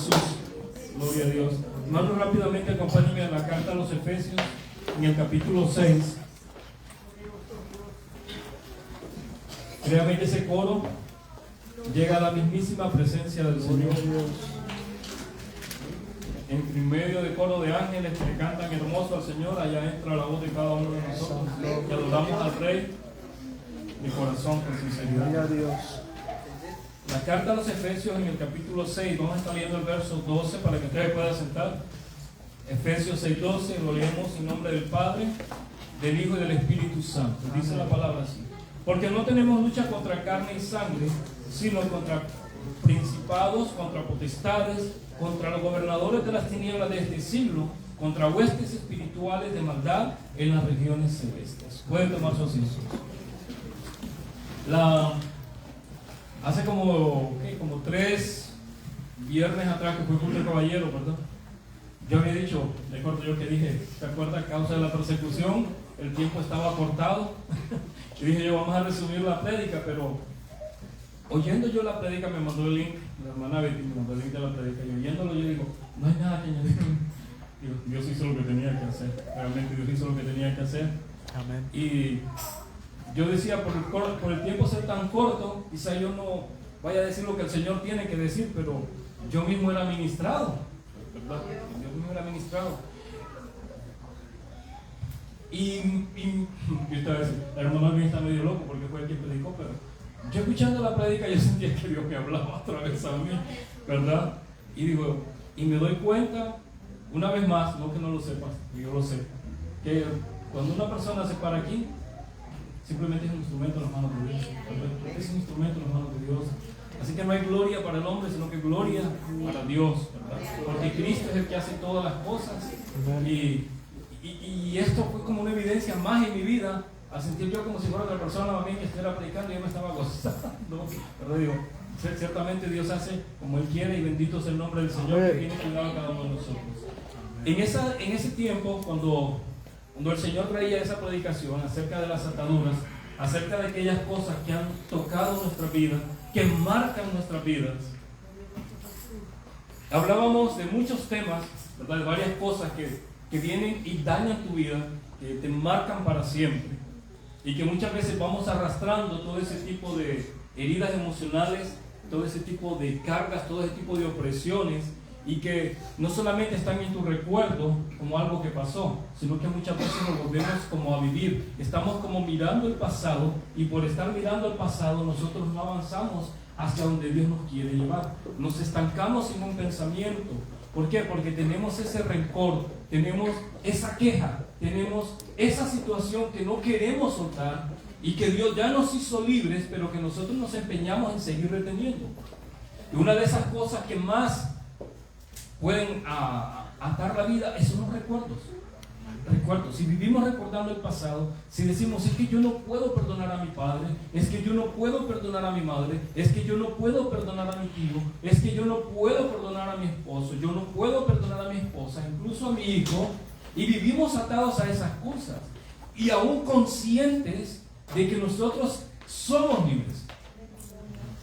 Jesús. Gloria a Dios. Hermanos, rápidamente acompáñenme a la carta a los Efesios, en el capítulo 6. Créame que ese coro llega a la mismísima presencia del Señor. En medio de coro de ángeles que cantan hermoso al Señor, allá entra la voz de cada uno de nosotros, que adoramos al Rey de corazón con sinceridad. La carta a los Efesios, en el capítulo 6, vamos a estar leyendo el verso 12 para que ustedes puedan sentar. Efesios 6:12, lo leemos en nombre del Padre, del Hijo y del Espíritu Santo. Dice la palabra así: porque no tenemos lucha contra carne y sangre, sino contra principados, contra potestades, contra los gobernadores de las tinieblas de este siglo, contra huestes espirituales de maldad en las regiones celestes. Pueden tomar su asiento. Hace como 3 viernes atrás, que fue culto del caballero, ¿verdad? Yo había dicho, recuerdo yo que dije, ¿te acuerdas? A causa de la persecución, el tiempo estaba cortado. Y dije yo, vamos a resumir la prédica, pero oyendo yo la prédica, me mandó el link, la hermana Betty me mandó el link de la prédica, y oyéndolo yo digo, no hay nada que añadir. Digo, Dios hizo lo que tenía que hacer, realmente Dios hizo lo que tenía que hacer. Amén. Y yo decía, por el tiempo ser tan corto, quizá yo no vaya a decir lo que el Señor tiene que decir, pero yo mismo era ministrado, ¿verdad? Yo mismo era ministrado. Y esta vez, la hermana Alvin está medio loco porque fue el que predicó, pero yo escuchando la prédica yo sentía que Dios me hablaba otra vez a mí, ¿verdad? Y digo, y me doy cuenta, una vez más, no que no lo sepas, yo lo sé, que cuando una persona se para aquí, simplemente es un instrumento en las manos de Dios. Es un instrumento en las manos de Dios. Así que no hay gloria para el hombre, sino que gloria para Dios, ¿verdad? Porque Cristo es el que hace todas las cosas. Y esto fue como una evidencia más en mi vida, al sentir yo como si fuera otra persona también que estuviera predicando y yo me estaba gozando. Pero digo, ciertamente Dios hace como Él quiere, y bendito sea el nombre del Señor que tiene cuidado a cada uno de nosotros. En ese tiempo, cuando el Señor traía esa predicación acerca de las ataduras, acerca de aquellas cosas que han tocado nuestra vida, que marcan nuestras vidas, hablábamos de muchos temas, ¿verdad? De varias cosas que vienen y dañan tu vida, que te marcan para siempre, y que muchas veces vamos arrastrando todo ese tipo de heridas emocionales, todo ese tipo de cargas, todo ese tipo de opresiones, y que no solamente están en tu recuerdo como algo que pasó, sino que muchas veces nos volvemos como a vivir. Estamos como mirando el pasado, y por estar mirando el pasado nosotros no avanzamos hacia donde Dios nos quiere llevar. Nos estancamos en un pensamiento. ¿Por qué? Porque tenemos ese rencor, tenemos esa queja, tenemos esa situación que no queremos soltar, y que Dios ya nos hizo libres, pero que nosotros nos empeñamos en seguir reteniendo. Y una de esas cosas que más pueden atar la vida son los recuerdos. Si vivimos recordando el pasado, si decimos, es que yo no puedo perdonar a mi padre, es que yo no puedo perdonar a mi madre, es que yo no puedo perdonar a mi tío, es que yo no puedo perdonar a mi esposo, yo no puedo perdonar a mi esposa, incluso a mi hijo, y vivimos atados a esas cosas, y aún conscientes de que nosotros somos libres.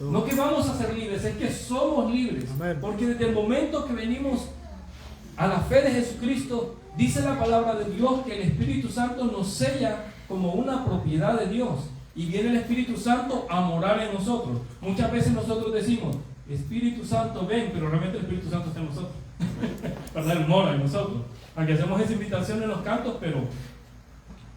No que vamos a ser libres, es que somos libres. Amén. Porque desde el momento que venimos a la fe de Jesucristo, dice la palabra de Dios que el Espíritu Santo nos sella como una propiedad de Dios, y viene el Espíritu Santo a morar en nosotros. Muchas veces nosotros decimos, Espíritu Santo ven, pero realmente el Espíritu Santo está en nosotros. ¿Verdad? Él mora en nosotros. Aunque hacemos esa invitación en los cantos, pero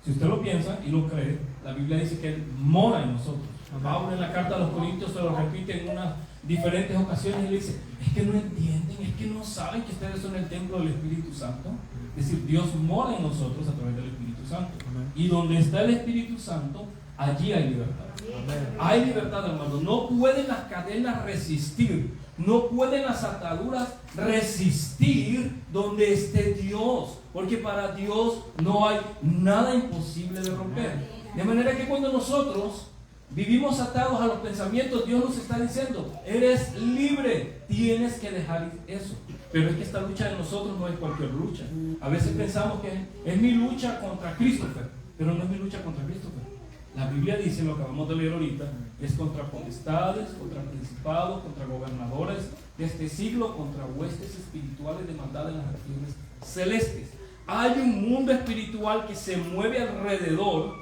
si usted lo piensa y lo cree, la Biblia dice que Él mora en nosotros. Pablo en la carta a los Corintios se lo repite en unas diferentes ocasiones, y le dice, es que no entienden, es que no saben que ustedes son el templo del Espíritu Santo. Es decir, Dios mora en nosotros a través del Espíritu Santo. Amén. Y donde está el Espíritu Santo, allí hay libertad. Amén. Hay libertad, hermano. No pueden las cadenas resistir, no pueden las ataduras resistir donde esté Dios, porque para Dios no hay nada imposible de romper. De manera que cuando nosotros vivimos atados a los pensamientos, Dios nos está diciendo, eres libre, tienes que dejar eso. Pero es que esta lucha de nosotros no es cualquier lucha. A veces pensamos que es mi lucha contra Christopher, pero no es mi lucha contra Christopher. La Biblia dice, lo que acabamos de leer ahorita, es contra potestades, contra principados, contra gobernadores de este siglo, contra huestes espirituales de maldad en las regiones celestes. Hay un mundo espiritual que se mueve alrededor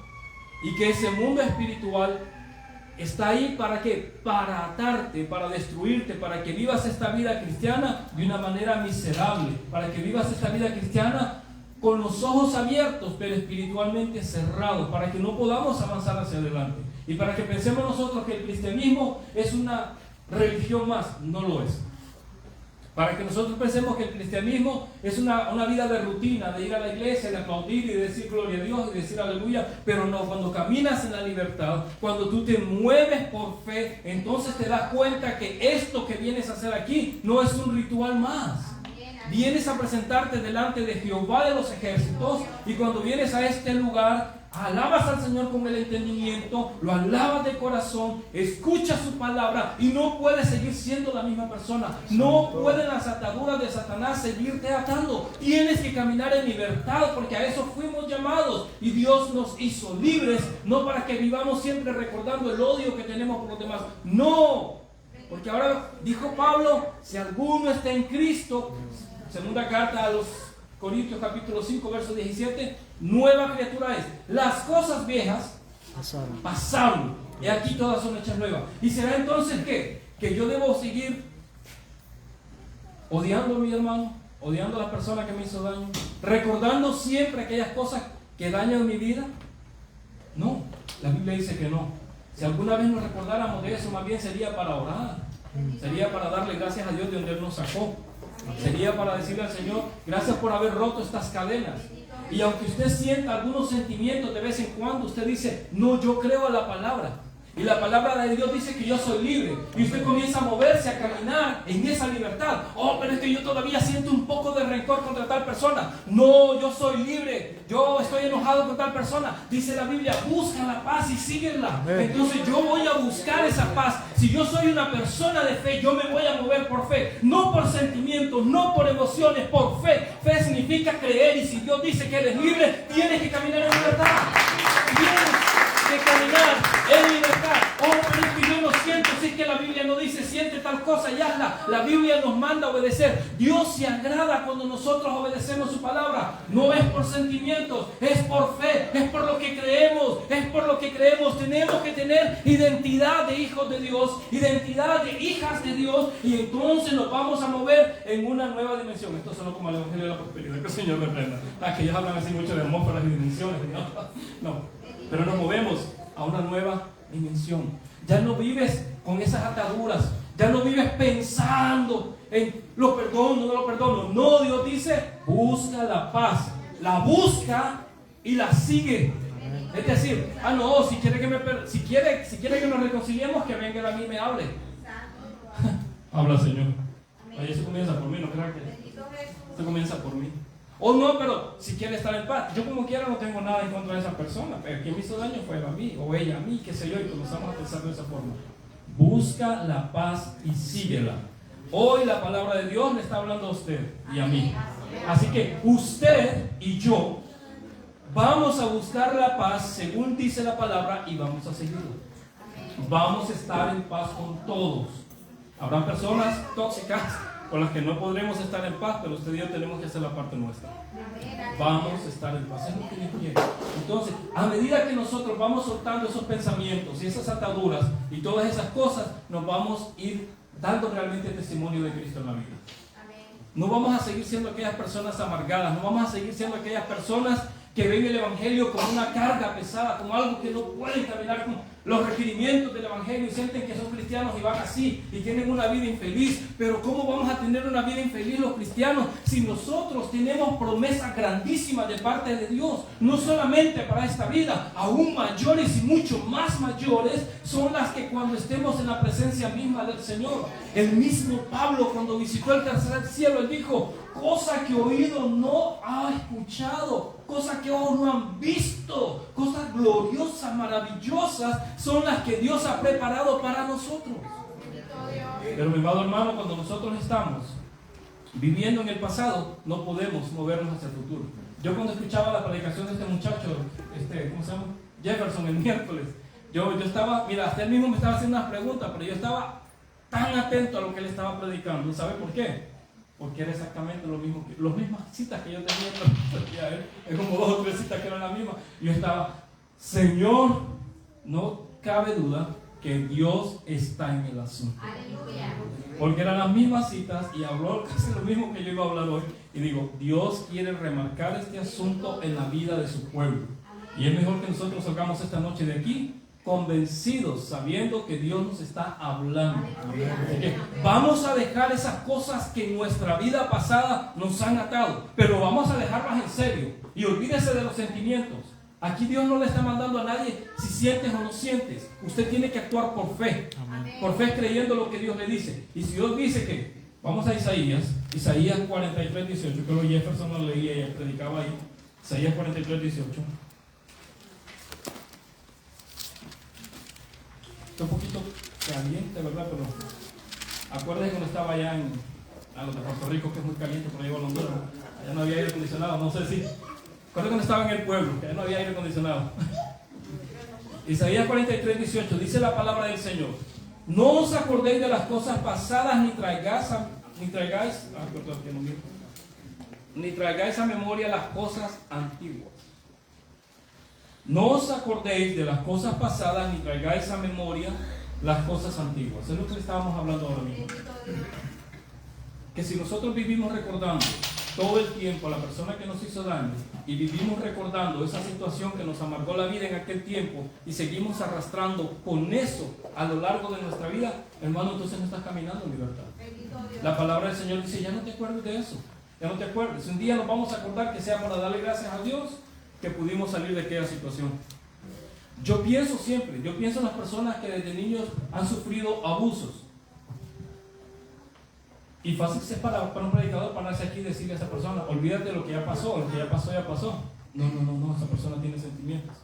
y que ese mundo espiritual está ahí ¿para qué? Para atarte, para destruirte, para que vivas esta vida cristiana de una manera miserable, para que vivas esta vida cristiana con los ojos abiertos, pero espiritualmente cerrados, para que no podamos avanzar hacia adelante. Y para que pensemos nosotros que el cristianismo es una religión más, no lo es. Para que nosotros pensemos que el cristianismo es una vida de rutina, de ir a la iglesia, de aplaudir y de decir gloria a Dios y decir aleluya, pero no, cuando caminas en la libertad, cuando tú te mueves por fe, entonces te das cuenta que esto que vienes a hacer aquí no es un ritual más. Vienes a presentarte delante de Jehová de los ejércitos, y cuando vienes a este lugar, alabas al Señor con el entendimiento, lo alabas de corazón, escuchas su palabra y no puedes seguir siendo la misma persona. No pueden las ataduras de Satanás seguirte atando. Tienes que caminar en libertad, porque a eso fuimos llamados, y Dios nos hizo libres, no para que vivamos siempre recordando el odio que tenemos por los demás. No, porque ahora dijo Pablo, si alguno está en Cristo, segunda carta a los Corintios capítulo 5 verso 17, nueva criatura es. Las cosas viejas pasaron, y aquí todas son hechas nuevas. ¿Y será entonces qué? Que yo debo seguir odiando a mi hermano, odiando a la persona que me hizo daño, recordando siempre aquellas cosas que dañan mi vida? No, la Biblia dice que no. Si alguna vez nos recordáramos de eso, más bien sería para orar, sería para darle gracias a Dios de donde Él nos sacó. Sería para decirle al Señor, gracias por haber roto estas cadenas. Y aunque usted sienta algunos sentimientos de vez en cuando, usted dice, no, yo creo a la palabra. Y la palabra de Dios dice que yo soy libre. Y usted comienza a moverse, a caminar en esa libertad. Oh, pero es que yo todavía siento un poco de rencor contra tal persona. No, yo soy libre. Yo estoy enojado con tal persona. Dice la Biblia, busca la paz y síguela. Entonces yo voy a buscar esa paz. Si yo soy una persona de fe, yo me voy a mover por fe. No por sentimientos, no por emociones, por fe. Fe significa creer. Y si Dios dice que eres libre, tienes que caminar en libertad. Tienes que caminar en libertad. Oh, pero es que yo no siento, si es que la Biblia no dice siente tal cosa y hazla. La Biblia nos manda a obedecer. Dios se agrada cuando nosotros obedecemos su palabra. No es por sentimientos, es por fe, es por lo que creemos, es por lo que creemos. Tenemos que tener identidad de hijos de Dios, identidad de hijas de Dios, y entonces nos vamos a mover en una nueva dimensión. Esto sonó como el Evangelio de la Prosperidad, que el Señor me prenda. Que ellos hablan así mucho de atmósferas y dimensiones. No, pero nos movemos a una nueva dimensión. Ya no vives con esas ataduras, ya no vives pensando en lo perdono, no lo perdono. No, Dios dice, busca la paz, la busca y la sigue. Es decir, no, si quiere que nos reconciliemos, que venga a mí y me hable. Habla, Señor. Ahí eso comienza por mí, no crean que esto comienza por mí. O no, pero si quiere estar en paz, yo como quiera no tengo nada en contra de esa persona, pero quien me hizo daño fue a mí, o ella a mí, qué sé yo, y comenzamos a pensar de esa forma. Busca la paz y síguela. Hoy la palabra de Dios le está hablando a usted y a mí. Así que usted y yo vamos a buscar la paz según dice la palabra y vamos a seguirla. Vamos a estar en paz con todos. Habrán personas tóxicas con las que no podremos estar en paz, pero usted y yo tenemos que hacer la parte nuestra. Vamos a estar en paz, es lo que Dios quiere. Entonces, a medida que nosotros vamos soltando esos pensamientos y esas ataduras y todas esas cosas, nos vamos a ir dando realmente testimonio de Cristo en la vida. No vamos a seguir siendo aquellas personas amargadas, no vamos a seguir siendo aquellas personas que ven el Evangelio como una carga pesada, como algo que no pueden caminar con los requerimientos del Evangelio y sienten que son cristianos y van así y tienen una vida infeliz. Pero ¿cómo vamos a tener una vida infeliz los cristianos si nosotros tenemos promesas grandísimas de parte de Dios? No solamente para esta vida, aún mayores y mucho más mayores son las que cuando estemos en la presencia misma del Señor. El mismo Pablo, cuando visitó el tercer cielo, él dijo, cosa que oído no ha escuchado, cosas que ojos no han visto, cosas gloriosas, maravillosas son las que Dios ha preparado para nosotros. Pero mi amado hermano, cuando nosotros estamos viviendo en el pasado, no podemos movernos hacia el futuro. Yo cuando escuchaba la predicación de este muchacho, ¿cómo se llama? Jefferson el miércoles. Yo estaba, mira, hasta él mismo me estaba haciendo unas preguntas, pero yo estaba tan atento a lo que él estaba predicando. ¿Sabe por qué? Porque era exactamente lo mismo, las mismas citas que yo tenía él. Es como 2 o 3 citas que eran las mismas. Y yo estaba, Señor, no cabe duda que Dios está en el asunto. Aleluya. Porque eran las mismas citas y habló casi lo mismo que yo iba a hablar hoy. Y digo, Dios quiere remarcar este asunto en la vida de su pueblo. Y es mejor que nosotros salgamos esta noche de aquí convencidos, sabiendo que Dios nos está hablando. Así que vamos a dejar esas cosas que en nuestra vida pasada nos han atado, pero vamos a dejarlas en serio. Y olvídese de los sentimientos. Aquí Dios no le está mandando a nadie si sientes o no sientes. Usted tiene que actuar por fe. Amén. Por fe creyendo lo que Dios le dice. Y si Dios dice que, vamos a Isaías 43, 18, creo que Jefferson lo leía y él predicaba ahí. Isaías 43, 18. Está un poquito caliente, ¿verdad? Pero acuérdense cuando estaba allá en los de Puerto Rico, que es muy caliente, por ahí va Honduras. Allá no había aire acondicionado, no sé si. Recuerdo cuando estaba en el pueblo, que ya no había aire acondicionado. Isaías 43, 18, dice la palabra del Señor: no os acordéis de las cosas pasadas, ni traigáis a memoria las cosas antiguas. No os acordéis de las cosas pasadas, ni traigáis a memoria las cosas antiguas. Es lo que estábamos hablando ahora mismo. Que si nosotros vivimos recordando todo el tiempo a la persona que nos hizo daño y vivimos recordando esa situación que nos amargó la vida en aquel tiempo y seguimos arrastrando con eso a lo largo de nuestra vida, hermano, entonces no estás caminando en libertad. La palabra del Señor dice, ya no te acuerdes de eso, ya no te acuerdes. Un día nos vamos a acordar que sea para darle gracias a Dios que pudimos salir de aquella situación. Yo pienso en las personas que desde niños han sufrido abusos. Y fácil es para un predicador pararse aquí y decirle a esa persona, olvídate de lo que ya pasó, lo que ya pasó, ya pasó. No, esa persona tiene sentimientos,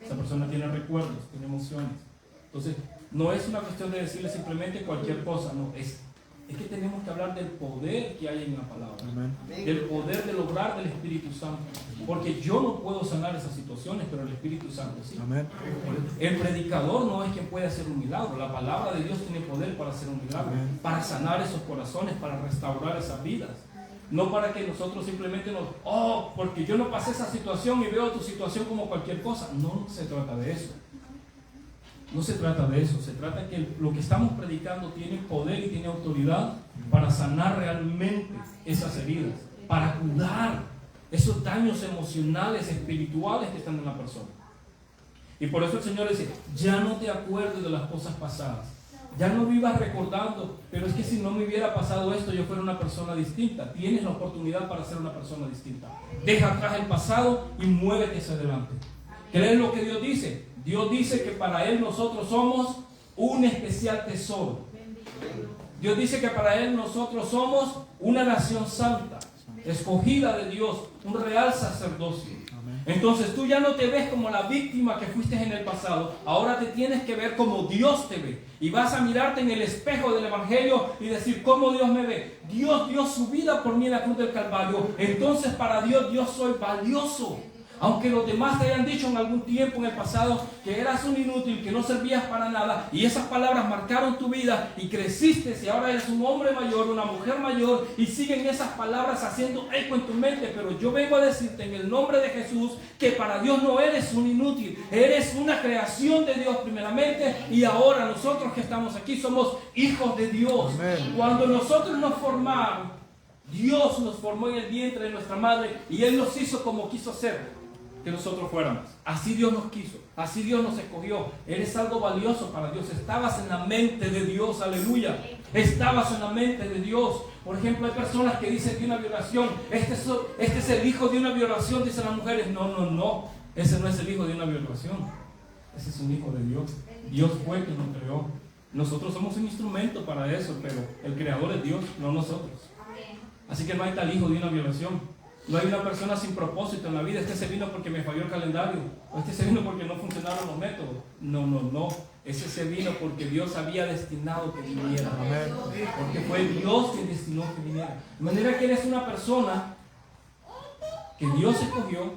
esa persona tiene recuerdos, tiene emociones. Entonces, no es una cuestión de decirle simplemente cualquier cosa, no, es que tenemos que hablar del poder que hay en la palabra. Amén. Del poder del obrar del Espíritu Santo. Porque yo no puedo sanar esas situaciones, pero el Espíritu Santo sí. Amén. El predicador no es quien puede hacer un milagro. La palabra de Dios tiene poder para hacer un milagro. Amén. Para sanar esos corazones, para restaurar esas vidas. No para que nosotros simplemente porque yo no pasé esa situación y veo tu situación como cualquier cosa. No se trata de eso. No se trata de eso, se trata de que lo que estamos predicando tiene poder y tiene autoridad para sanar realmente esas heridas, para curar esos daños emocionales, espirituales que están en la persona. Y por eso el Señor dice, ya no te acuerdes de las cosas pasadas, ya no vivas recordando, pero es que si no me hubiera pasado esto, yo fuera una persona distinta. Tienes la oportunidad para ser una persona distinta. Deja atrás el pasado y muévete hacia adelante. ¿Crees lo que Dios dice? Dios dice que para Él nosotros somos un especial tesoro. Dios dice que para Él nosotros somos una nación santa, escogida de Dios, un real sacerdocio. Entonces tú ya no te ves como la víctima que fuiste en el pasado, ahora te tienes que ver como Dios te ve. Y vas a mirarte en el espejo del Evangelio y decir, ¿cómo Dios me ve? Dios dio su vida por mí en la cruz del Calvario. Entonces para Dios, yo soy valioso. Aunque los demás te hayan dicho en algún tiempo en el pasado que eras un inútil, que no servías para nada, y esas palabras marcaron tu vida y creciste y ahora eres un hombre mayor, una mujer mayor, y siguen esas palabras haciendo eco en tu mente, pero yo vengo a decirte en el nombre de Jesús que para Dios no eres un inútil, eres una creación de Dios primeramente, y ahora nosotros que estamos aquí somos hijos de Dios. Amén. Cuando nosotros nos formamos, Dios nos formó en el vientre de nuestra madre y Él nos hizo como quiso ser que nosotros fuéramos. Así Dios nos quiso, así Dios nos escogió. Eres algo valioso para Dios. Estabas en la mente de Dios, aleluya. Estabas en la mente de Dios. Por ejemplo, hay personas que dicen de una violación, este es el hijo de una violación, dicen las mujeres. No, ese no es el hijo de una violación. Ese es un hijo de Dios. Dios fue quien nos creó. Nosotros somos un instrumento para eso, pero el creador es Dios, no nosotros. Así que no hay tal hijo de una violación. No hay una persona sin propósito en la vida. Este se vino porque me falló el calendario. O este se vino porque no funcionaron los métodos. No. Ese se vino porque Dios había destinado que viniera. Amén. Porque fue Dios quien destinó que viniera. De manera que eres una persona que Dios escogió,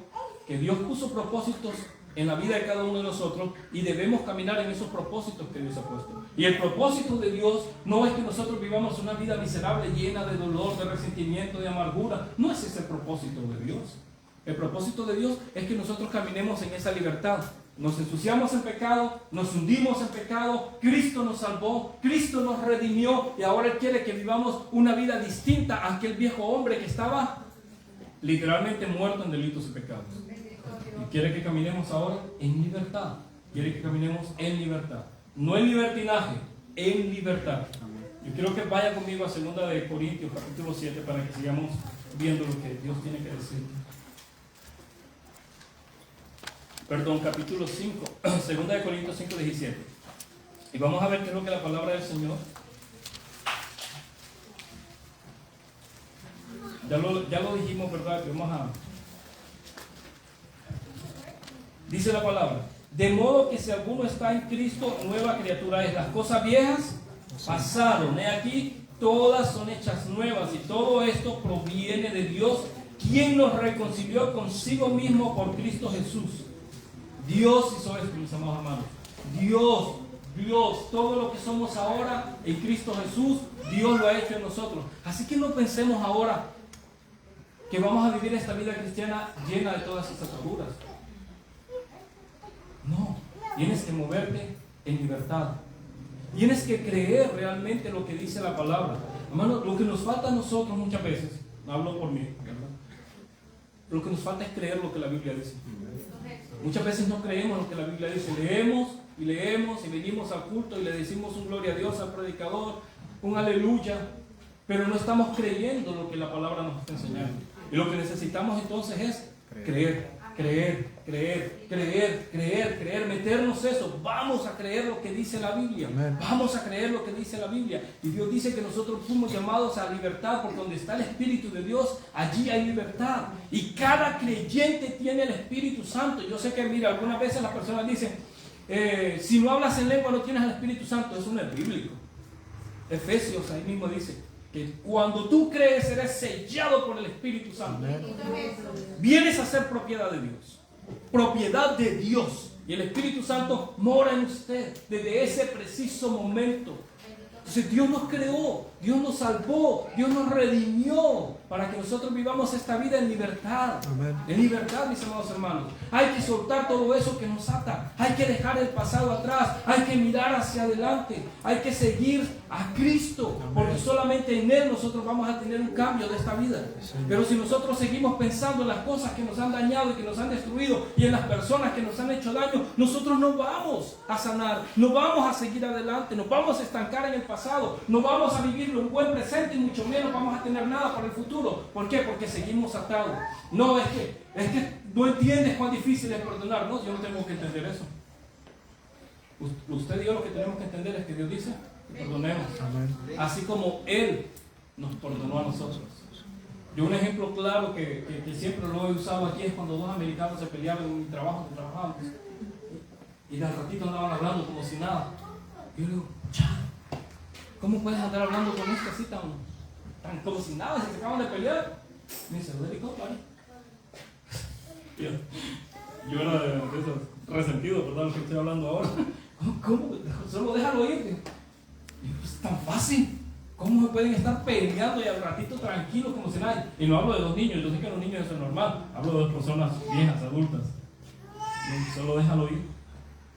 que Dios puso propósitos en la vida de cada uno de nosotros y debemos caminar en esos propósitos que Dios ha puesto. Y el propósito de Dios no es que nosotros vivamos una vida miserable, llena de dolor, de resentimiento, de amargura. No es ese el propósito de Dios. El propósito de Dios es que nosotros caminemos en esa libertad. Nos ensuciamos en pecado, nos hundimos en pecado, Cristo nos salvó, Cristo nos redimió y ahora Él quiere que vivamos una vida distinta a aquel viejo hombre que estaba literalmente muerto en delitos y pecados. Y quiere que caminemos ahora en libertad. Quiere que caminemos en libertad. No en libertinaje, en libertad. Yo quiero que vaya conmigo a 2 de Corintios capítulo 7 para que sigamos viendo lo que Dios tiene que decir. Perdón, capítulo 5, 2 de Corintios 5, 17. Y vamos a ver qué es lo que la palabra del Señor. Ya lo dijimos, ¿verdad? Que vamos a... Dice la palabra: de modo que si alguno está en Cristo, nueva criatura es. Las cosas viejas pasaron, he aquí, todas son hechas nuevas. Y todo esto proviene de Dios, quien nos reconcilió consigo mismo por Cristo Jesús. Dios hizo esto, mis amados hermanos. Dios, todo lo que somos ahora en Cristo Jesús, Dios lo ha hecho en nosotros. Así que no pensemos ahora que vamos a vivir esta vida cristiana llena de todas estas ataduras. No, tienes que moverte en libertad. Tienes que creer realmente lo que dice la palabra. Hermano, lo que nos falta a nosotros muchas veces, hablo por mí, ¿verdad? Lo que nos falta es creer lo que la Biblia dice. Muchas veces no creemos lo que la Biblia dice. Leemos y venimos al culto y le decimos un gloria a Dios al predicador, un aleluya, pero no estamos creyendo lo que la palabra nos está enseñando. Y lo que necesitamos entonces es creer, meternos eso. Vamos a creer lo que dice la Biblia. Vamos a creer lo que dice la Biblia. Y Dios dice que nosotros fuimos llamados a libertad, porque donde está el Espíritu de Dios, allí hay libertad. Y cada creyente tiene el Espíritu Santo. Yo sé que, mira, algunas veces las personas dicen, si no hablas en lengua no tienes el Espíritu Santo. Eso no es bíblico. Efesios ahí mismo dice que cuando tú crees eres sellado por el Espíritu Santo. Vienes a ser propiedad de Dios. Propiedad de Dios. Y el Espíritu Santo mora en usted desde ese preciso momento. Entonces Dios nos creó, Dios nos salvó, Dios nos redimió para que nosotros vivamos esta vida en libertad. Amén. En libertad, mis amados hermanos. Hay que soltar todo eso que nos ata. Hay que dejar el pasado atrás. Hay que mirar hacia adelante. Hay que seguir a Cristo. Amén. Porque solamente en Él nosotros vamos a tener un cambio de esta vida. Sí. Pero si nosotros seguimos pensando en las cosas que nos han dañado y que nos han destruido y en las personas que nos han hecho daño, nosotros no vamos a sanar. No vamos a seguir adelante. Nos vamos a estancar en el pasado. No vamos a vivir un buen presente y mucho menos vamos a tener nada para el futuro. ¿Por qué? Porque seguimos atados. No, es que no entiendes cuán difícil es perdonar. No, yo no tengo que entender eso. Usted y yo lo que tenemos que entender es que Dios dice que perdonemos. Amén. Así como Él nos perdonó a nosotros. Yo un ejemplo claro que siempre lo he usado aquí es cuando dos americanos se peleaban en mi trabajo, donde trabajábamos. Y de al ratito andaban hablando como si nada. Y yo le digo, ¿cómo puedes andar hablando con este así tan como si nada, si se acaban de pelear? Me dice, ¿lo dedicó, Pari? Yo era de esos resentidos, ¿verdad? Lo que estoy hablando ahora. ¿Cómo? Solo déjalo ir. Y es tan fácil. ¿Cómo se pueden estar peleando y al ratito tranquilos como si nada? Y no hablo de dos niños, yo sé que los niños eso es normal. Hablo de dos personas viejas, adultas. Y solo déjalo ir.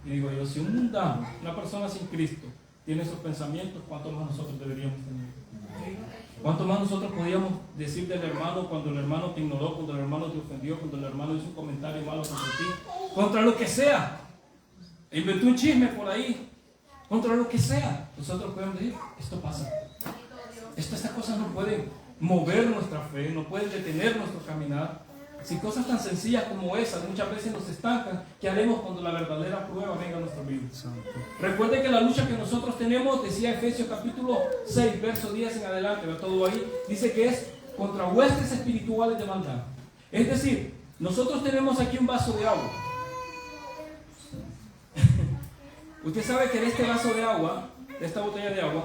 Y digo yo, si un mundano, una persona sin Cristo, tiene esos pensamientos, ¿cuánto más nosotros deberíamos tener? ¿Cuánto más nosotros podíamos decir del hermano cuando el hermano te ignoró, cuando el hermano te ofendió, cuando el hermano hizo un comentario malo contra ti? Contra lo que sea. Inventó un chisme por ahí. Contra lo que sea. Nosotros podemos decir, esto pasa. Estas cosas no pueden mover nuestra fe, no pueden detener nuestro caminar. Si cosas tan sencillas como esas muchas veces nos estancan, ¿qué haremos cuando la verdadera prueba venga a nuestra vida? Recuerden que la lucha que nosotros tenemos, decía Efesios capítulo 6, verso 10 en adelante, ve todo ahí, dice que es contra huestes espirituales de maldad. Es decir, nosotros tenemos aquí un vaso de agua. Usted sabe que en este vaso de agua, de esta botella de agua,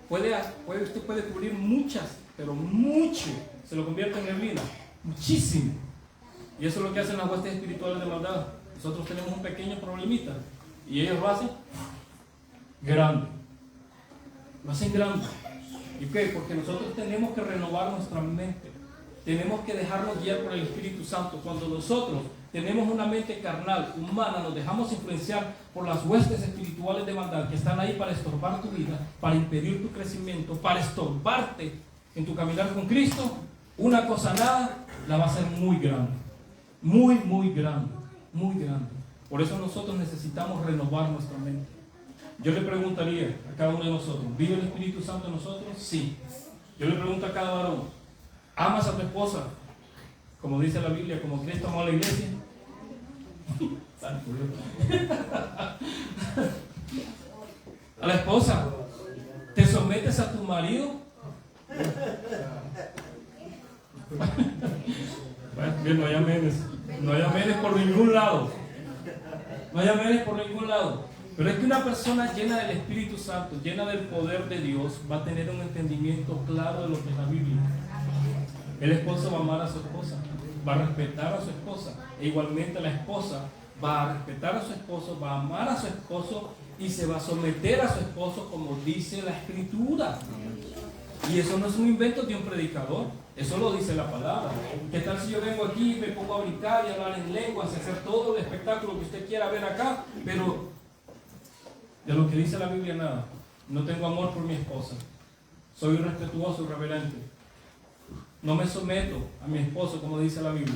usted puede cubrir muchas, pero mucho, se lo convierte en neblina, muchísimo. Y eso es lo que hacen las huestes espirituales de maldad. Nosotros tenemos un pequeño problemita y ellos lo hacen grande. Lo hacen grande. ¿Y qué? Porque nosotros tenemos que renovar nuestra mente. Tenemos que dejarnos guiar por el Espíritu Santo. Cuando nosotros tenemos una mente carnal, humana, nos dejamos influenciar por las huestes espirituales de maldad que están ahí para estorbar tu vida, para impedir tu crecimiento, para estorbarte en tu caminar con Cristo, una cosa nada la va a hacer muy grande. Muy, muy grande. Muy grande. Por eso nosotros necesitamos renovar nuestra mente. Yo le preguntaría a cada uno de nosotros, ¿vive el Espíritu Santo en nosotros? Sí. Yo le pregunto a cada varón, ¿amas a tu esposa como dice la Biblia, como Cristo amó a la iglesia? A la esposa, ¿te sometes a tu marido? Bueno, bien, no hay amenes. No hay amenes por ningún lado. No hay amenes por ningún lado. Pero es que una persona llena del Espíritu Santo, llena del poder de Dios, va a tener un entendimiento claro de lo que es la Biblia. El esposo va a amar a su esposa, va a respetar a su esposa, e igualmente la esposa va a respetar a su esposo, va a amar a su esposo y se va a someter a su esposo como dice la Escritura. Y eso no es un invento de un predicador, eso lo dice la palabra. ¿Qué tal si yo vengo aquí y me pongo a brincar y a hablar en lenguas y hacer todo el espectáculo que usted quiera ver acá, pero de lo que dice la Biblia nada? No tengo amor por mi esposa, soy irrespetuoso y reverente, no me someto a mi esposo como dice la Biblia.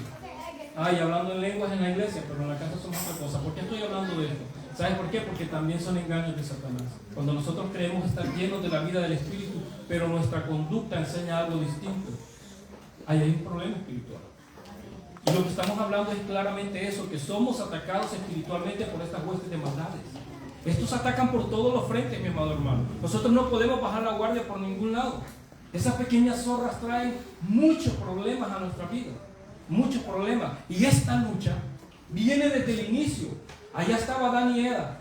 Y hablando en lenguas en la iglesia, pero en la casa somos otra cosa. ¿Por qué estoy hablando de esto? ¿Sabes por qué? Porque también son engaños de Satanás. Cuando nosotros creemos estar llenos de la vida del Espíritu, pero nuestra conducta enseña algo distinto, ahí hay un problema espiritual. Y lo que estamos hablando es claramente eso, que somos atacados espiritualmente por estas huestes de maldades. Estos atacan por todos los frentes, mi amado hermano. Nosotros no podemos bajar la guardia por ningún lado. Esas pequeñas zorras traen muchos problemas a nuestra vida. Muchos problemas. Y esta lucha viene desde el inicio. Allá estaba Adán y Eva,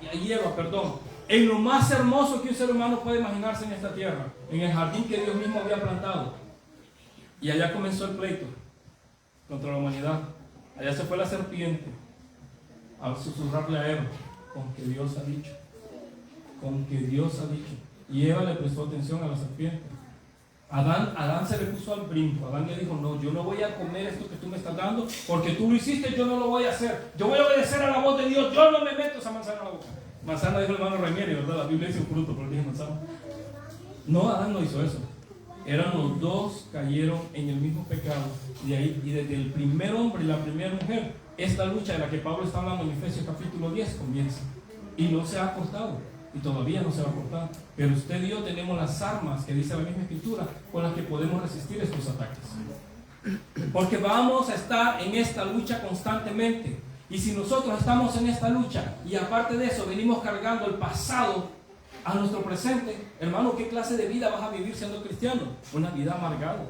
en lo más hermoso que un ser humano puede imaginarse en esta tierra, en el jardín que Dios mismo había plantado. Y allá comenzó el pleito contra la humanidad. Allá se fue la serpiente a susurrarle a Eva, con que Dios ha dicho. Con que Dios ha dicho. Y Eva le prestó atención a la serpiente. Adán se le puso al brinco. Adán le dijo, no, yo no voy a comer esto que tú me estás dando, porque tú lo hiciste, yo no lo voy a hacer. Yo voy a obedecer a la voz de Dios, yo no me meto esa manzana a la boca. Manzana dijo el hermano Raimieri, ¿verdad? La Biblia dice un fruto, pero dije manzana. No, Adán no hizo eso. Eran los dos, cayeron en el mismo pecado. Y desde el primer hombre y la primera mujer, esta lucha de la que Pablo está hablando en Efesios capítulo 10 comienza. Y no se ha cortado. Y todavía no se va a cortar. Pero usted y yo tenemos las armas que dice la misma Escritura con las que podemos resistir estos ataques. Porque vamos a estar en esta lucha constantemente. Y si nosotros estamos en esta lucha y aparte de eso venimos cargando el pasado a nuestro presente, hermano, ¿qué clase de vida vas a vivir siendo cristiano? Una vida amargada,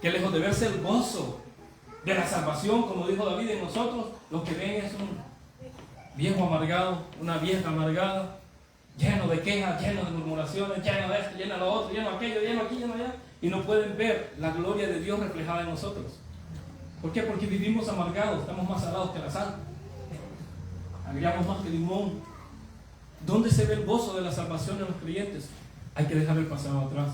que lejos de verse el gozo de la salvación, como dijo David, en nosotros lo que ven es un viejo amargado, una vieja amargada, lleno de quejas, lleno de murmuraciones, lleno de esto, lleno de lo otro, lleno de aquello, lleno aquí, lleno allá, y no pueden ver la gloria de Dios reflejada en nosotros. ¿Por qué? Porque vivimos amargados, estamos más salados que la sal, agregamos más que limón. ¿Dónde se ve el gozo de la salvación en los creyentes? Hay que dejar el pasado atrás,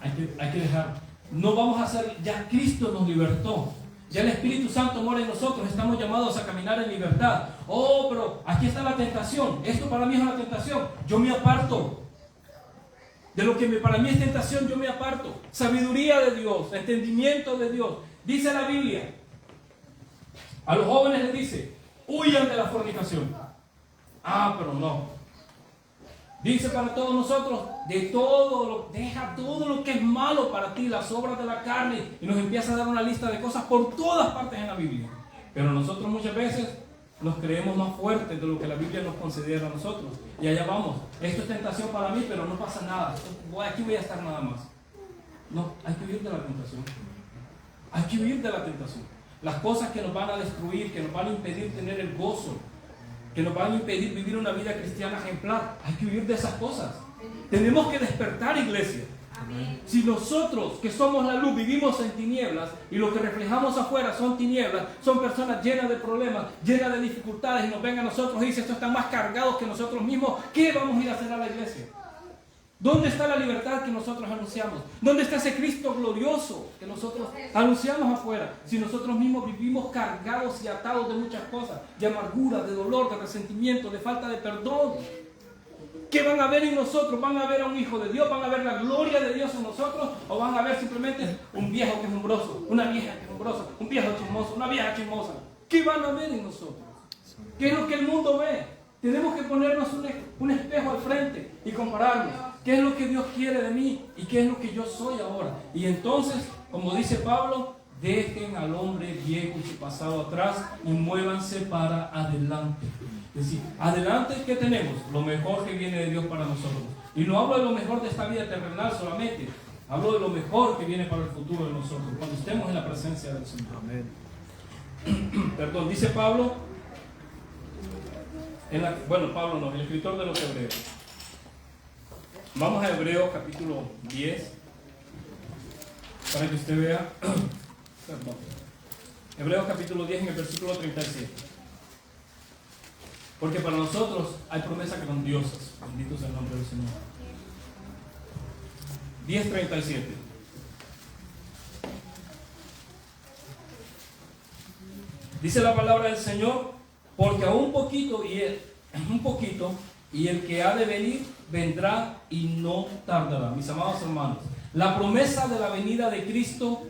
hay que dejar. No vamos a hacer, ya Cristo nos libertó. Ya el Espíritu Santo mora en nosotros, estamos llamados a caminar en libertad. Pero aquí está la tentación. Esto para mí es una tentación. Yo me aparto. De lo que para mí es tentación, yo me aparto. Sabiduría de Dios, entendimiento de Dios. Dice la Biblia, a los jóvenes les dice, huyan de la fornicación. Pero no. Dice para todos nosotros, deja todo lo que es malo para ti, las obras de la carne, y nos empieza a dar una lista de cosas por todas partes en la Biblia. Pero nosotros muchas veces nos creemos más fuertes de lo que la Biblia nos considera a nosotros. Y allá vamos, esto es tentación para mí, pero no pasa nada, aquí voy a estar nada más. No, hay que huir de la tentación. Hay que huir de la tentación. Las cosas que nos van a destruir, que nos van a impedir tener el gozo, que nos van a impedir vivir una vida cristiana ejemplar, hay que huir de esas cosas. Tenemos que despertar, iglesia. Si nosotros que somos la luz vivimos en tinieblas y lo que reflejamos afuera son tinieblas, son personas llenas de problemas, llenas de dificultades, y nos ven a nosotros y dicen, estos están más cargados que nosotros mismos, ¿qué vamos a ir a hacer a la iglesia? ¿Dónde está la libertad que nosotros anunciamos? ¿Dónde está ese Cristo glorioso que nosotros anunciamos afuera? Si nosotros mismos vivimos cargados y atados de muchas cosas, de amargura, de dolor, de resentimiento, de falta de perdón. ¿Qué van a ver en nosotros? ¿Van a ver a un hijo de Dios? ¿Van a ver la gloria de Dios en nosotros? ¿O van a ver simplemente un viejo quejumbroso, una vieja quejumbrosa, un viejo chismoso, una vieja chismosa? ¿Qué van a ver en nosotros? ¿Qué es lo que el mundo ve? Tenemos que ponernos un espejo al frente y compararnos. ¿Qué es lo que Dios quiere de mí y qué es lo que yo soy ahora? Y entonces, como dice Pablo, dejen al hombre viejo y su pasado atrás y muévanse para adelante. Es decir, adelante, ¿qué tenemos? Lo mejor que viene de Dios para nosotros. Y no hablo de lo mejor de esta vida terrenal solamente. Hablo de lo mejor que viene para el futuro de nosotros, cuando estemos en la presencia del Señor. Amén. Perdón, dice Pablo, Pablo no, el escritor de los Hebreos. Vamos a Hebreos capítulo 10, para que usted vea. Perdón. Hebreos capítulo 10 en el versículo 37. Porque para nosotros hay promesas grandiosas. Bendito sea el nombre del Señor. 10:37. Dice la palabra del Señor, porque a un poquito y el que ha de venir vendrá y no tardará. Mis amados hermanos, la promesa de la venida de Cristo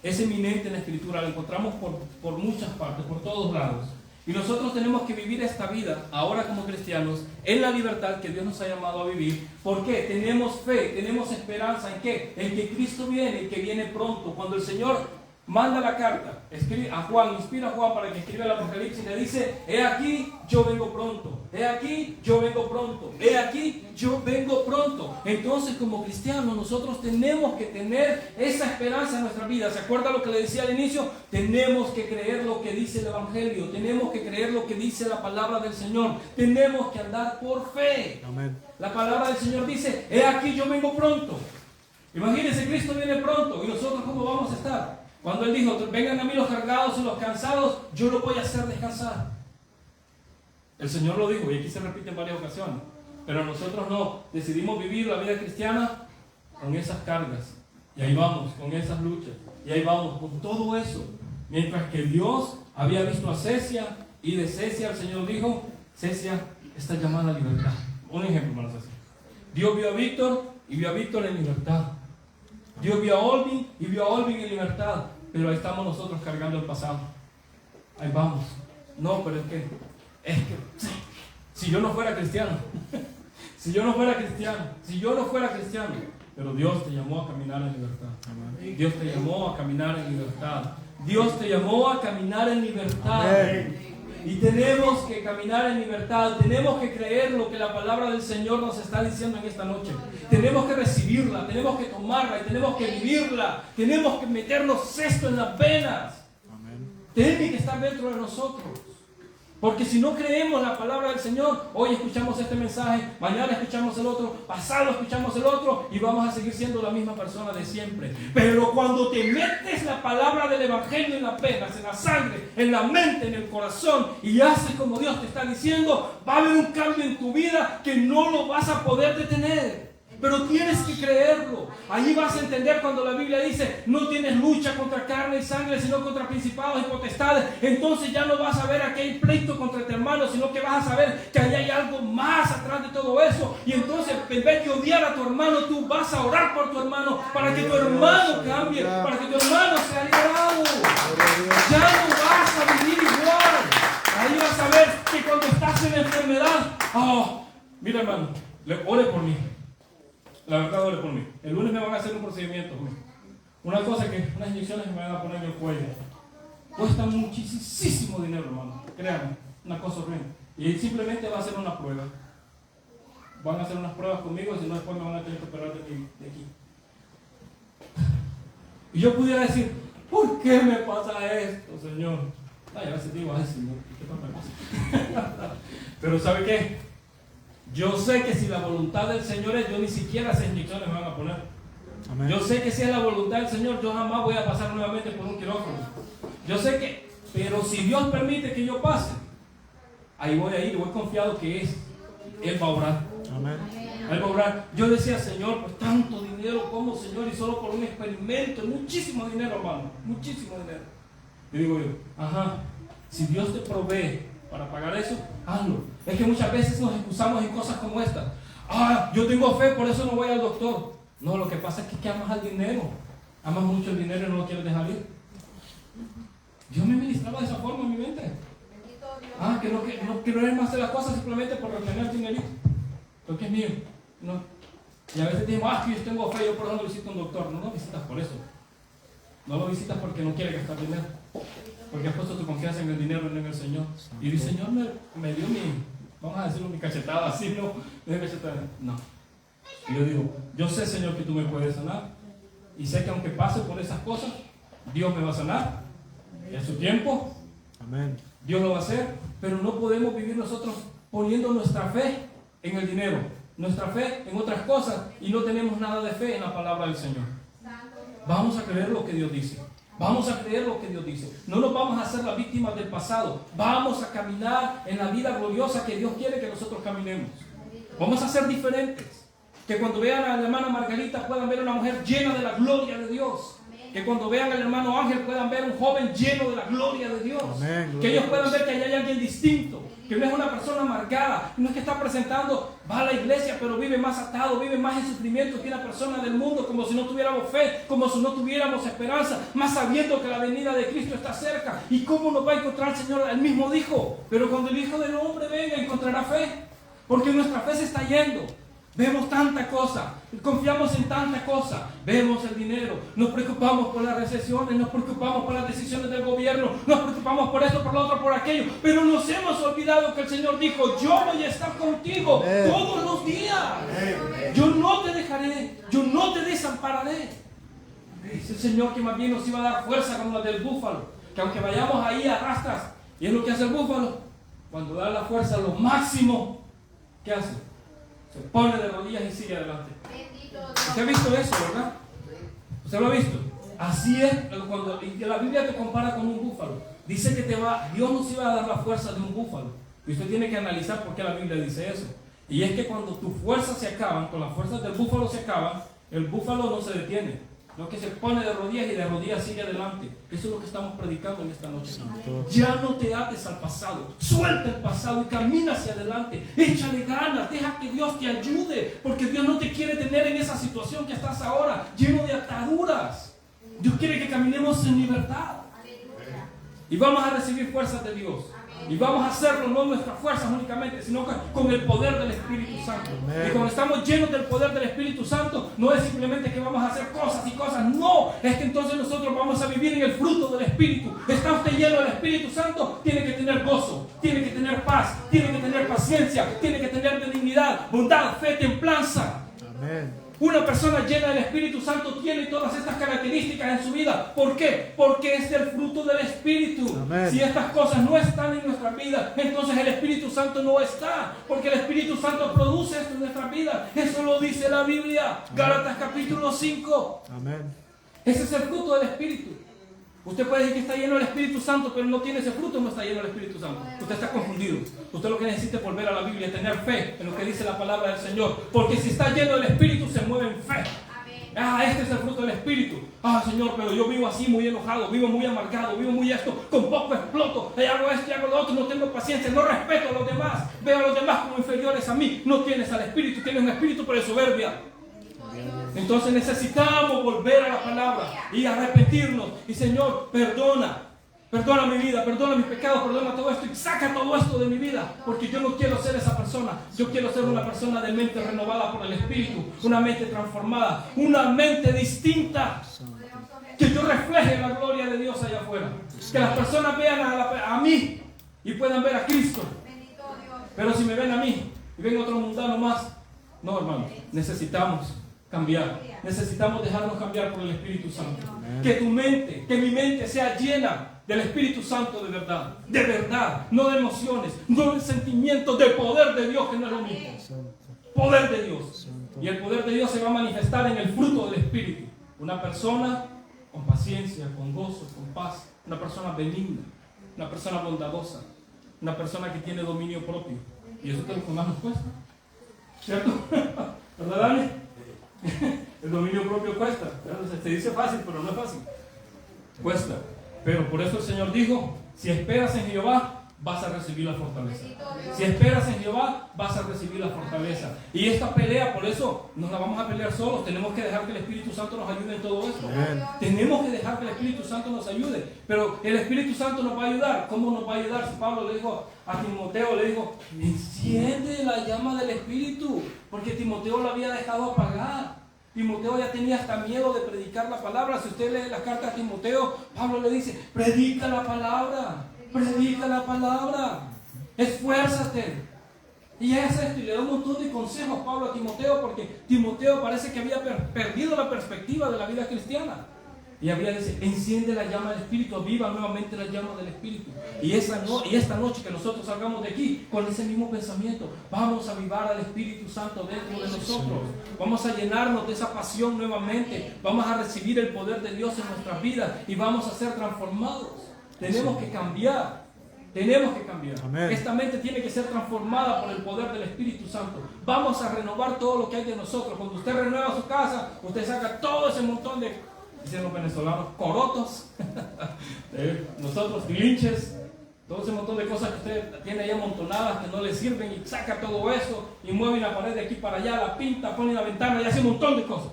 es eminente en la Escritura. La encontramos por muchas partes, por todos lados. Y nosotros tenemos que vivir esta vida, ahora como cristianos, en la libertad que Dios nos ha llamado a vivir. ¿Por qué? Tenemos fe, tenemos esperanza. ¿En qué? En que Cristo viene y que viene pronto. Cuando el Señor manda la carta, escribe a Juan, inspira a Juan para que escriba el Apocalipsis, le dice, he aquí, yo vengo pronto. He aquí, yo vengo pronto. He aquí, yo vengo pronto. Entonces, como cristianos, nosotros tenemos que tener esa esperanza en nuestra vida. ¿Se acuerda lo que le decía al inicio? Tenemos que creer lo que dice el Evangelio. Tenemos que creer lo que dice la palabra del Señor. Tenemos que andar por fe. Amén. La palabra del Señor dice, he aquí, yo vengo pronto. Imagínense, Cristo viene pronto. ¿Y nosotros cómo vamos a estar? Cuando Él dijo, vengan a mí los cargados y los cansados, yo los voy a hacer descansar. El Señor lo dijo y aquí se repite en varias ocasiones. Pero nosotros no, decidimos vivir la vida cristiana con esas cargas. Y ahí vamos, con esas luchas. Y ahí vamos, con todo eso. Mientras que Dios había visto a Cecia y de Cecia el Señor dijo, Cecia está llamada a libertad. Un ejemplo para Cecia. Dios vio a Víctor y vio a Víctor en libertad. Dios vio a Olvin y vio a Olvin en libertad, pero ahí estamos nosotros cargando el pasado. Ahí vamos. No, pero es que si yo no fuera cristiano, si yo no fuera cristiano, pero Dios te llamó a caminar en libertad. Dios te llamó a caminar en libertad. Dios te llamó a caminar en libertad. Y tenemos que caminar en libertad. Tenemos que creer lo que la palabra del Señor nos está diciendo en esta noche. Tenemos que recibirla, tenemos que tomarla y tenemos que vivirla. Tenemos que meternos esto en las venas. Tiene que estar dentro de nosotros. Porque si no creemos la palabra del Señor, hoy escuchamos este mensaje, mañana escuchamos el otro, pasado escuchamos el otro y vamos a seguir siendo la misma persona de siempre. Pero cuando te metes la palabra del Evangelio en las venas, en la sangre, en la mente, en el corazón y haces como Dios te está diciendo, va a haber un cambio en tu vida que no lo vas a poder detener. Pero tienes que creerlo. Ahí vas a entender cuando la Biblia dice, no tienes lucha contra carne y sangre, sino contra principados y potestades. Entonces ya no vas a ver aquel pleito contra tu hermano, sino que vas a saber que ahí hay algo más atrás de todo eso. Y entonces, en vez de odiar a tu hermano, tú vas a orar por tu hermano, para que tu hermano cambie, para que tu hermano sea liberado. Ya no vas a vivir igual. Ahí vas a ver que cuando estás en enfermedad, mira hermano, ore por mí. La verdad, ore por mí. El lunes me van a hacer un procedimiento. Una cosa que, unas inyecciones que me van a poner en el cuello. Cuesta muchísimo dinero, hermano. Créanme, una cosa horrible. Y simplemente va a ser una prueba. Van a hacer unas pruebas conmigo, si no después me van a tener que operar de aquí. Y yo pudiera decir, ¿por qué me pasa esto, Señor? A veces digo, ay, Señor, ¿qué pasa? Pero ¿sabe qué? Yo sé que si la voluntad del Señor es, yo ni siquiera esas inyecciones me van a poner. Amén. Yo sé que si es la voluntad del Señor, yo jamás voy a pasar nuevamente por un quirófano. Yo sé que, pero si Dios permite que yo pase, ahí voy a ir, voy confiado que Él va a obrar. Amén. Él va a obrar. Yo decía, Señor, pues tanto dinero como, Señor, y solo por un experimento, muchísimo dinero, hermano, muchísimo dinero. Y digo yo, ajá, si Dios te provee para pagar eso, hazlo. Es que muchas veces nos excusamos en cosas como estas. Ah, yo tengo fe, por eso no voy al doctor. No, lo que pasa es que amas al dinero. Amas mucho el dinero y no lo quieres dejar ir. Dios me ministraba de esa forma en mi mente. Ah, que no eres más hacer las cosas simplemente por retener el dinerito. Porque es mío. No. Y a veces decimos, que yo tengo fe, yo por eso no visito a un doctor. No lo visitas por eso. No lo visitas porque no quiere gastar dinero. Porque has puesto tu confianza en el dinero y no en el Señor. Y el Señor me dio vamos a decirlo, mi cachetada así, no. No. Y yo digo, yo sé, Señor, que tú me puedes sanar. Y sé que aunque pase por esas cosas, Dios me va a sanar. En su tiempo. Amén. Dios lo va a hacer. Pero no podemos vivir nosotros poniendo nuestra fe en el dinero, nuestra fe en otras cosas, y no tenemos nada de fe en la palabra del Señor. Vamos a creer lo que Dios dice. Vamos a creer lo que Dios dice. No nos vamos a hacer las víctimas del pasado. Vamos a caminar en la vida gloriosa que Dios quiere que nosotros caminemos. Vamos a ser diferentes. Que cuando vean a la hermana Margarita puedan ver a una mujer llena de la gloria de Dios. Que cuando vean al hermano Ángel puedan ver a un joven lleno de la gloria de Dios. Amén. Que ellos puedan ver que allá hay alguien distinto. Que no es una persona amargada. No es que está presentando, va a la iglesia pero vive más atado, vive más en sufrimiento que una persona del mundo. Como si no tuviéramos fe, como si no tuviéramos esperanza. Más sabiendo que la venida de Cristo está cerca. ¿Y cómo nos va a encontrar el Señor? Él mismo dijo, pero cuando el Hijo del Hombre venga encontrará fe. Porque nuestra fe se está yendo. Vemos tanta cosa, confiamos en tanta cosa, vemos el dinero, nos preocupamos por las recesiones, nos preocupamos por las decisiones del gobierno, nos preocupamos por esto, por lo otro, por aquello, pero nos hemos olvidado que el Señor dijo, yo voy a estar contigo todos los días, yo no te dejaré, yo no te desampararé. Dice el Señor que más bien nos iba a dar fuerza como la del búfalo, que aunque vayamos ahí a rastras, y es lo que hace el búfalo, cuando da la fuerza lo máximo, ¿qué hace? Se pone de rodillas y sigue adelante. ¿Usted ha visto eso, verdad? ¿Usted lo ha visto? Así es, cuando la Biblia te compara con un búfalo. Dice que Dios nos iba a dar la fuerza de un búfalo. Y usted tiene que analizar por qué la Biblia dice eso. Y es que cuando tus fuerzas se acaban, con las fuerzas del búfalo se acaban, el búfalo no se detiene. Lo que se pone de rodillas y de rodillas sigue adelante. Eso es lo que estamos predicando en esta noche. Ya no te ates al pasado. Suelta el pasado y camina hacia adelante. Échale ganas. Deja que Dios te ayude. Porque Dios no te quiere tener en esa situación que estás ahora, lleno de ataduras. Dios quiere que caminemos en libertad. Y vamos a recibir fuerzas de Dios. Y vamos a hacerlo no nuestras fuerzas únicamente, sino con el poder del Espíritu Santo. Y cuando estamos llenos del poder del Espíritu Santo, no es simplemente que vamos a hacer cosas y cosas, no, es que entonces nosotros vamos a vivir en el fruto del Espíritu. Está usted lleno del Espíritu Santo, tiene que tener gozo, tiene que tener paz, tiene que tener paciencia, tiene que tener benignidad, bondad, fe, templanza. Amén. Una persona llena del Espíritu Santo tiene todas estas características en su vida. ¿Por qué? Porque es el fruto del Espíritu. Amén. Si estas cosas no están en nuestra vida, entonces el Espíritu Santo no está. Porque el Espíritu Santo produce esto en nuestra vida. Eso lo dice la Biblia. Gálatas capítulo 5. Amén. Ese es el fruto del Espíritu. Usted puede decir que está lleno del Espíritu Santo, pero no tiene ese fruto, no está lleno del Espíritu Santo. Usted está confundido. Usted lo que necesita es volver a la Biblia, tener fe en lo que dice la palabra del Señor. Porque si está lleno del Espíritu, se mueve en fe. Este es el fruto del Espíritu. Señor, pero yo vivo así, muy enojado, vivo muy amargado, vivo muy esto, con poco exploto, hago esto y hago lo otro, no tengo paciencia, no respeto a los demás, veo a los demás como inferiores a mí. No tienes al Espíritu, tienes un espíritu pero de soberbia. Entonces necesitamos volver a la palabra y arrepentirnos. Y Señor, perdona mi vida, perdona mis pecados, perdona todo esto y saca todo esto de mi vida. Porque yo no quiero ser esa persona. Yo quiero ser una persona de mente renovada por el Espíritu, una mente transformada, una mente distinta. Que yo refleje la gloria de Dios allá afuera. Que las personas vean a mí y puedan ver a Cristo. Pero si me ven a mí y ven a otro mundano más, no, hermano, necesitamos cambiar. Necesitamos dejarnos cambiar por el Espíritu Santo. Que mi mente sea llena del Espíritu Santo de verdad, no de emociones, no de sentimientos, de poder de Dios, que no es lo mismo. Poder de Dios. Y el poder de Dios se va a manifestar en el fruto del Espíritu. Una persona con paciencia, con gozo, con paz. Una persona benigna, una persona bondadosa, una persona que tiene dominio propio. Y eso es lo que más nos cuesta, ¿cierto? ¿Verdad, Dani? El dominio propio cuesta. Se dice fácil, pero no es fácil. Cuesta. Pero por eso el Señor dijo, si esperas en Jehová, vas a recibir la fortaleza. Si esperas en Jehová, vas a recibir la fortaleza. Y esta pelea, por eso, no la vamos a pelear solos. Tenemos que dejar que el Espíritu Santo nos ayude en todo esto. Tenemos que dejar que el Espíritu Santo nos ayude. Pero el Espíritu Santo nos va a ayudar. ¿Cómo nos va a ayudar? Si Pablo le dijo a Timoteo, le dijo, enciende la llama del Espíritu. Porque Timoteo lo había dejado apagar. Timoteo ya tenía hasta miedo de predicar la palabra. Si usted lee la carta a Timoteo, Pablo le dice, predica la palabra. Predica la palabra, esfuérzate. Y es esto, y le da un montón de consejos Pablo a Timoteo, porque Timoteo parece que había perdido la perspectiva de la vida cristiana. Y había dice, enciende la llama del Espíritu, aviva nuevamente la llama del Espíritu. Y esta noche que nosotros salgamos de aquí con ese mismo pensamiento, vamos a avivar al Espíritu Santo dentro de nosotros. Vamos a llenarnos de esa pasión nuevamente. Vamos a recibir el poder de Dios en nuestras vidas y vamos a ser transformados. Tenemos que cambiar. Tenemos que cambiar. Amén. Esta mente tiene que ser transformada por el poder del Espíritu Santo. Vamos a renovar todo lo que hay de nosotros. Cuando usted renueva su casa, usted saca todo ese montón de, dicen los venezolanos, corotos. Nosotros, tilinches. Todo ese montón de cosas que usted tiene ahí amontonadas que no le sirven y saca todo eso y mueve la pared de aquí para allá, la pinta, pone la ventana y hace un montón de cosas.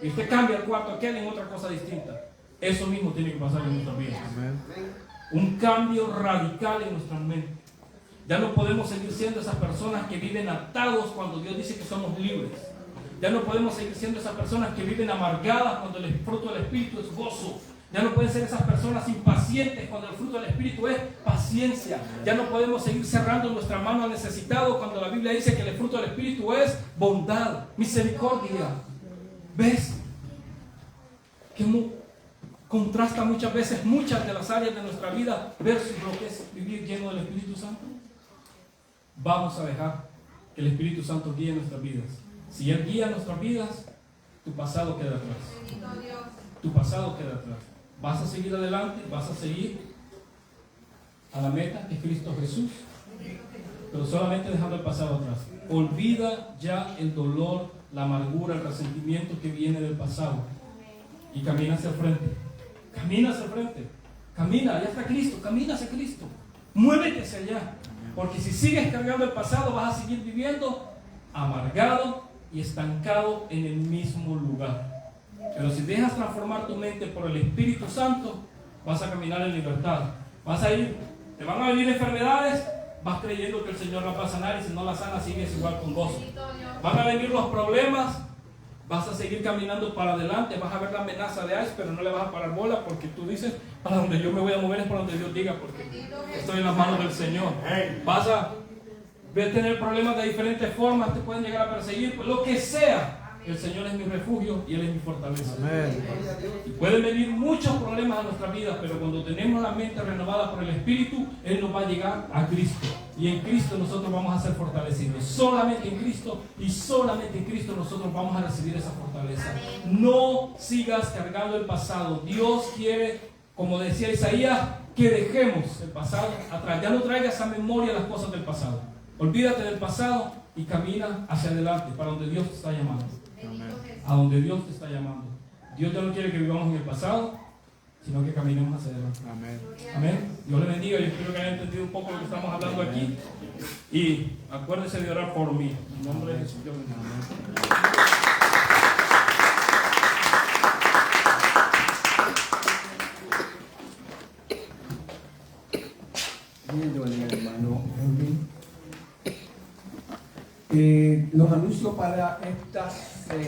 Y usted cambia el cuarto aquel en otra cosa distinta. Eso mismo tiene que pasar en nuestras vidas. Un cambio radical en nuestra mente. Ya no podemos seguir siendo esas personas que viven atados cuando Dios dice que somos libres. Ya no podemos seguir siendo esas personas que viven amargadas cuando el fruto del Espíritu es gozo. Ya no pueden ser esas personas impacientes cuando el fruto del Espíritu es paciencia. Ya no podemos seguir cerrando nuestra mano al necesitado cuando la Biblia dice que el fruto del Espíritu es bondad, misericordia. ¿Ves? Que contrasta muchas veces muchas de las áreas de nuestra vida versus lo que es vivir lleno del Espíritu Santo. Vamos a dejar que el Espíritu Santo guíe nuestras vidas. Si Él guía nuestras vidas, tu pasado queda atrás. Tu pasado queda atrás. Vas a seguir adelante, vas a seguir a la meta que es Cristo Jesús, pero solamente dejando el pasado atrás. Olvida ya el dolor, la amargura, el resentimiento que viene del pasado y camina hacia el frente. Camina hacia el frente. Camina, allá está Cristo. Camina hacia Cristo. Muévete hacia allá. Porque si sigues cargando el pasado, vas a seguir viviendo amargado y estancado en el mismo lugar. Pero si dejas transformar tu mente por el Espíritu Santo, vas a caminar en libertad. Te van a venir enfermedades, vas creyendo que el Señor la va a sanar, y si no la sana, sigues igual con gozo. Van a venir los problemas, vas a seguir caminando para adelante, vas a ver la amenaza de ICE, pero no le vas a parar bola, porque tú dices, para donde yo me voy a mover es para donde Dios diga, porque estoy en las manos del Señor. Vas a tener problemas de diferentes formas, te pueden llegar a perseguir, pues lo que sea. El Señor es mi refugio y Él es mi fortaleza. Amén. Y pueden venir muchos problemas a nuestra vida, pero cuando tenemos la mente renovada por el Espíritu, Él nos va a llegar a Cristo. Y en Cristo nosotros vamos a ser fortalecidos. Solamente en Cristo y solamente en Cristo nosotros vamos a recibir esa fortaleza. No sigas cargando el pasado. Dios quiere, como decía Isaías, que dejemos el pasado atrás. Ya no traigas a memoria las cosas del pasado. Olvídate del pasado y camina hacia adelante, para donde Dios te está llamando. A donde Dios te está llamando. Dios ya no quiere que vivamos en el pasado, sino que caminemos hacia adelante. Amén. Amén. Dios le bendiga. Yo espero que hayan entendido un poco lo que estamos hablando aquí. Y acuérdense de orar por mí. En nombre de Jesús. Dios bendiga. Bien, hermano Elvin. Los anuncios para esta